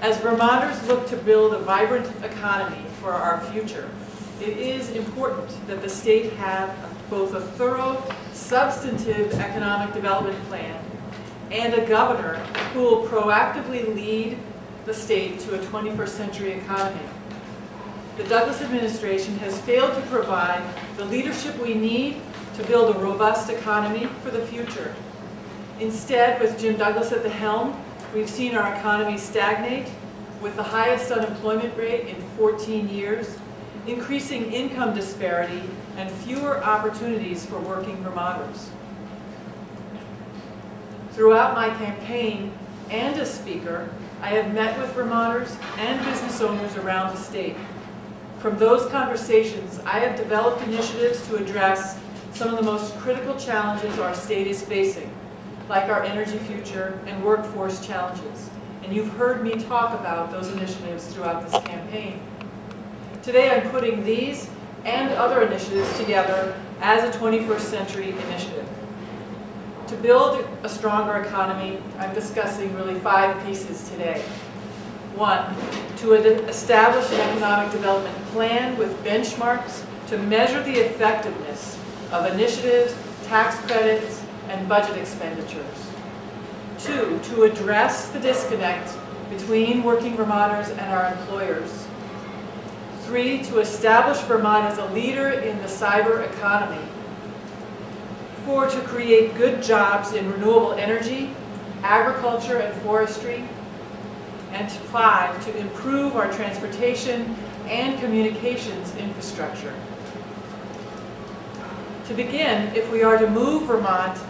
As Vermonters look to build a vibrant economy for our future, it is important that the state have both a thorough, substantive economic development plan and a governor who will proactively lead the state to a 21st century economy. The Douglas administration has failed to provide the leadership we need to build a robust economy for the future. Instead, with Jim Douglas at the helm, we've seen our economy stagnate with the highest unemployment rate in 14 years, increasing income disparity, and fewer opportunities for working Vermonters. Throughout my campaign and as Speaker, I have met with Vermonters and business owners around the state. From those conversations, I have developed initiatives to address some of the most critical challenges our state is facing, like our energy future and workforce challenges. And you've heard me talk about those initiatives throughout this campaign. Today I'm putting these and other initiatives together as a 21st century initiative. To build a stronger economy, I'm discussing really 5 pieces today. 1, to establish an economic development plan with benchmarks to measure the effectiveness of initiatives, tax credits, and budget expenditures. 2, to address the disconnect between working Vermonters and our employers. 3, to establish Vermont as a leader in the cyber economy. 4, to create good jobs in renewable energy, agriculture, and forestry. And 5, to improve our transportation and communications infrastructure. To begin, if we are to move Vermont's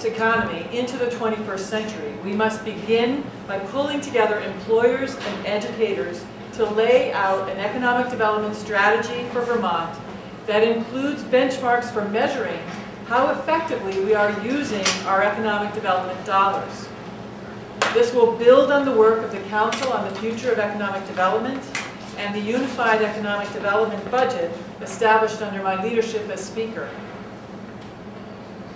economy into the 21st century, we must begin by pulling together employers and educators to lay out an economic development strategy for Vermont that includes benchmarks for measuring how effectively we are using our economic development dollars. This will build on the work of the Council on the Future of Economic Development and the Unified Economic Development Budget established under my leadership as Speaker.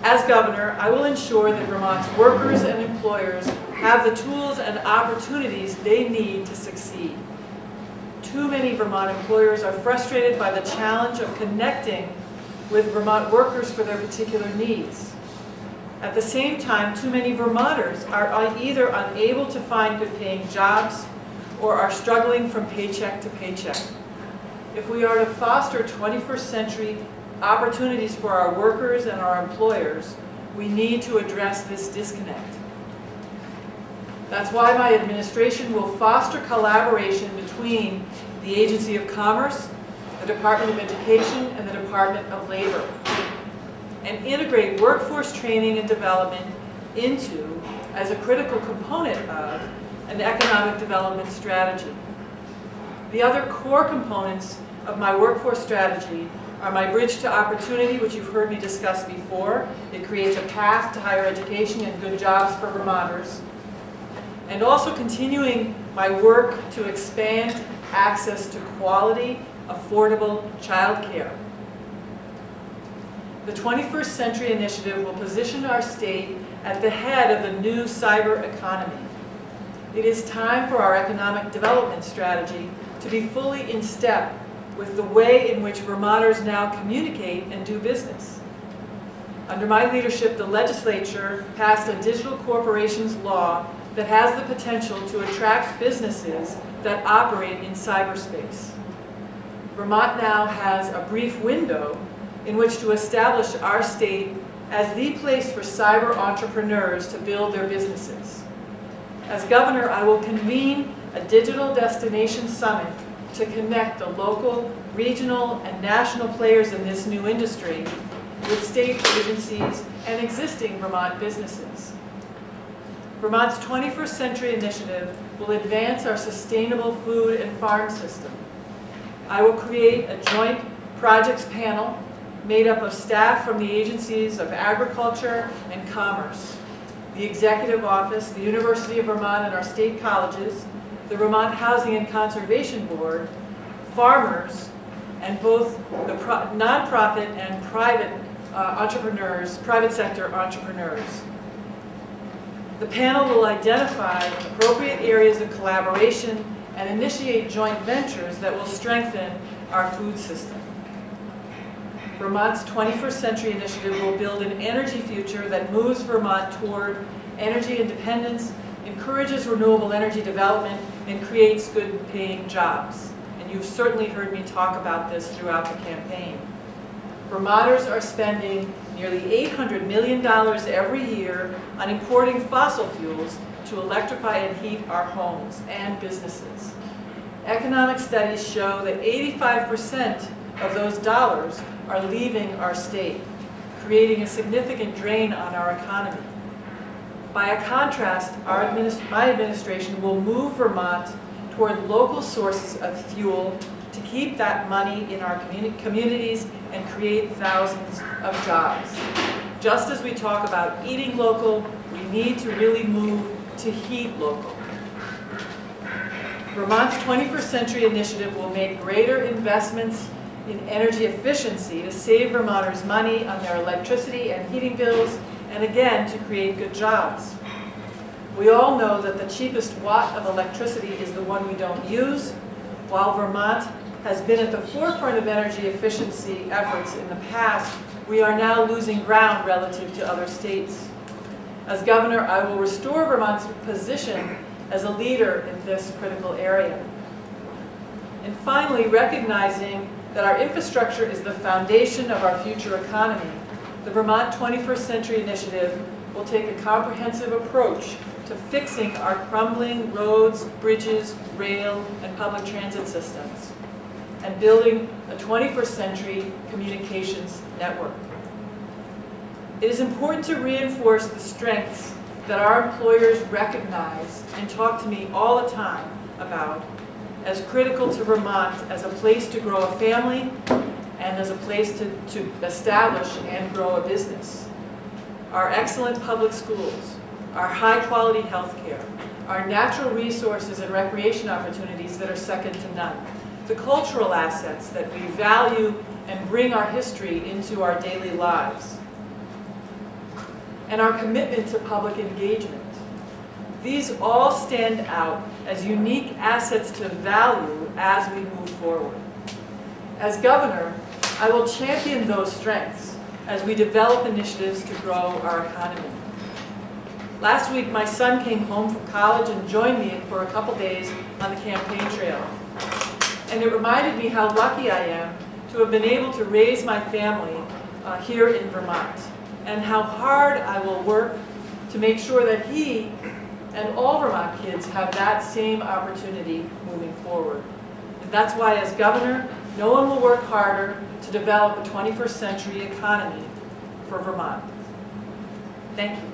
As Governor, I will ensure that Vermont's workers and employers have the tools and opportunities they need to succeed. Too many Vermont employers are frustrated by the challenge of connecting with Vermont workers for their particular needs. At the same time, too many Vermonters are either unable to find good-paying jobs or are struggling from paycheck to paycheck. If we are to foster 21st century opportunities for our workers and our employers, we need to address this disconnect. That's why my administration will foster collaboration between the Agency of Commerce, the Department of Education, and the Department of Labor, and integrate workforce training and development into, as a critical component of, an economic development strategy. The other core components of my workforce strategy are my Bridge to Opportunity, which you've heard me discuss before. It creates a path to higher education and good jobs for Vermonters. And also continuing my work to expand access to quality, affordable child care. The 21st Century Initiative will position our state at the head of the new cyber economy. It is time for our economic development strategy to be fully in step with the way in which Vermonters now communicate and do business. Under my leadership, the legislature passed a digital corporations law that has the potential to attract businesses that operate in cyberspace. Vermont now has a brief window in which to establish our state as the place for cyber entrepreneurs to build their businesses. As Governor, I will convene a digital destination summit to connect the local, regional, and national players in this new industry with state agencies and existing Vermont businesses. Vermont's 21st Century Initiative will advance our sustainable food and farm system. I will create a joint projects panel made up of staff from the agencies of Agriculture and Commerce, the Executive Office, the University of Vermont and our state colleges, the Vermont Housing and Conservation Board, farmers, and both the nonprofit and private entrepreneurs, private sector entrepreneurs. The panel will identify appropriate areas of collaboration and initiate joint ventures that will strengthen our food system. Vermont's 21st Century Initiative will build an energy future that moves Vermont toward energy independence, encourages renewable energy development, and creates good-paying jobs. And you've certainly heard me talk about this throughout the campaign. Vermonters are spending nearly $800 million every year on importing fossil fuels to electrify and heat our homes and businesses. Economic studies show that 85% of those dollars are leaving our state, creating a significant drain on our economy. By a contrast, my administration will move Vermont toward local sources of fuel to keep that money in our communities and create thousands of jobs. Just as we talk about eating local, we need to really move to heat local. Vermont's 21st Century Initiative will make greater investments in energy efficiency to save Vermonters money on their electricity and heating bills, and again, to create good jobs. We all know that the cheapest watt of electricity is the one we don't use. While Vermont has been at the forefront of energy efficiency efforts in the past, we are now losing ground relative to other states. As governor, I will restore Vermont's position as a leader in this critical area. And finally, recognizing that our infrastructure is the foundation of our future economy, the Vermont 21st Century Initiative will take a comprehensive approach to fixing our crumbling roads, bridges, rail, and public transit systems, and building a 21st century communications network. It is important to reinforce the strengths that our employers recognize and talk to me all the time about as critical to Vermont as a place to grow a family and as a place to establish and grow a business. Our excellent public schools, our high-quality health care, our natural resources and recreation opportunities that are second to none, the cultural assets that we value and bring our history into our daily lives, and our commitment to public engagement. These all stand out as unique assets to value as we move forward. As governor, I will champion those strengths as we develop initiatives to grow our economy. Last week, my son came home from college and joined me for a couple days on the campaign trail. And it reminded me how lucky I am to have been able to raise my family here in Vermont, and how hard I will work to make sure that he and all Vermont kids have that same opportunity moving forward. And that's why, as governor, no one will work harder to develop a 21st century economy for Vermont. Thank you.